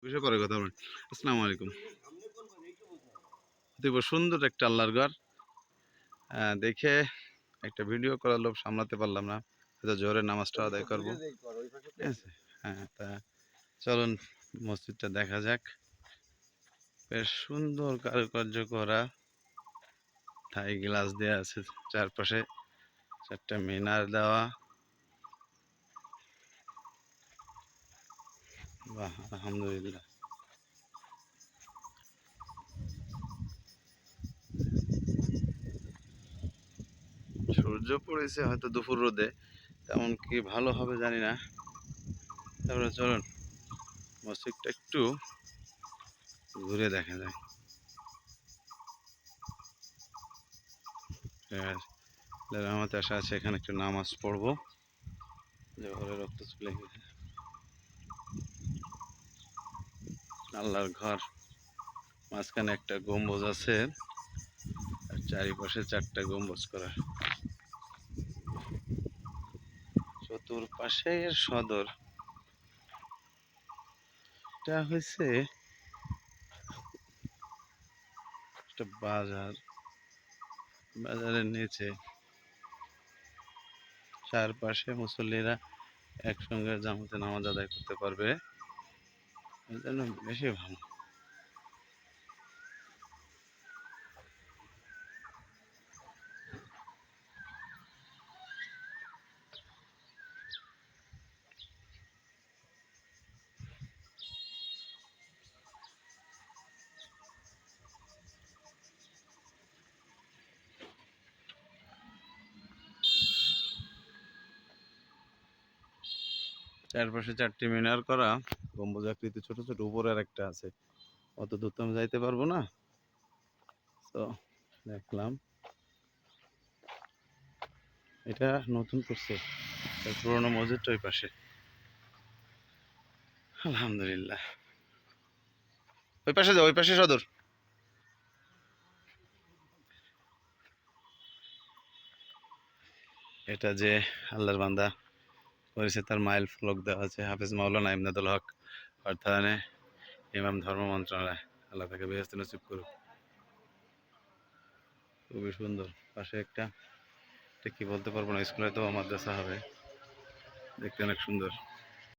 বিষয় পরে কথা বলেন। আসসালামু আলাইকুম। অতীব সুন্দর একটা আল্লাহর ঘর। দেখে একটা ভিডিও করার লোভ সামলাতে পারলাম না। হয়তো জোহরের নামাজটা আদায় করবো। ঠিক আছে? হ্যাঁ, তা চলুন মসজিদটা দেখা যাক। বেশ সুন্দর কারুকার্য করা। থাই গ্লাস দেওয়া আছে চারপাশে। 4টা মিনার দেওয়া। বাহ! আলহামদুলিল্লাহ। সূর্য পড়েছে হয়তো দুপুর রোদে। তেমন কি ভালো হবে জানি না। তারপরে চলুন মসজিদটা একটু ঘুরে দেখা যায়। আমার আশা আছে এখানে একটু নামাজ পড়বো। জোহরের রক্ত চলে গেছে। আল্লাহর ঘর, মাঝখানে একটা গম্বুজ আছে আর চারিপাশে 4টা গম্বুজ করা। চতুর্পাশে এর সদর। এটা হয়েছে একটা বাজার। বাজারের নিচে চারপাশে মুসল্লিরা একসঙ্গে জামাতে নামাজ আদায় করতে পারবে। এই জন্য বেশি ভালো। 4পাশে 4টি মিনার করা, গম্বুজ আকৃতি ছোট ছোট, উপরে আর একটা আছে। অত দূর তো আমি যাইতে পারবো না। তো দেখলাম এটা নতুন করছে। পুরোনো মসজিদটা ওই পাশে। আলহামদুলিল্লাহ। ওই পাশে যাও, ওই পাশে সদর। এটা যে আল্লাহর বান্দা করেছে তার মাইল ফলক দেওয়া আছে। হাফেজ মাওলানা ইমদাদুল হক অর্থায়নে ইমাম ধর্ম মন্ত্রণালয়। আল্লাহ তাকে বেহেশত নসিব করুক। খুবই সুন্দর। পাশে একটা, এটা কি বলতে পারবো না, স্কুলে তো মাদ্রাসা হবে। দেখতে অনেক সুন্দর।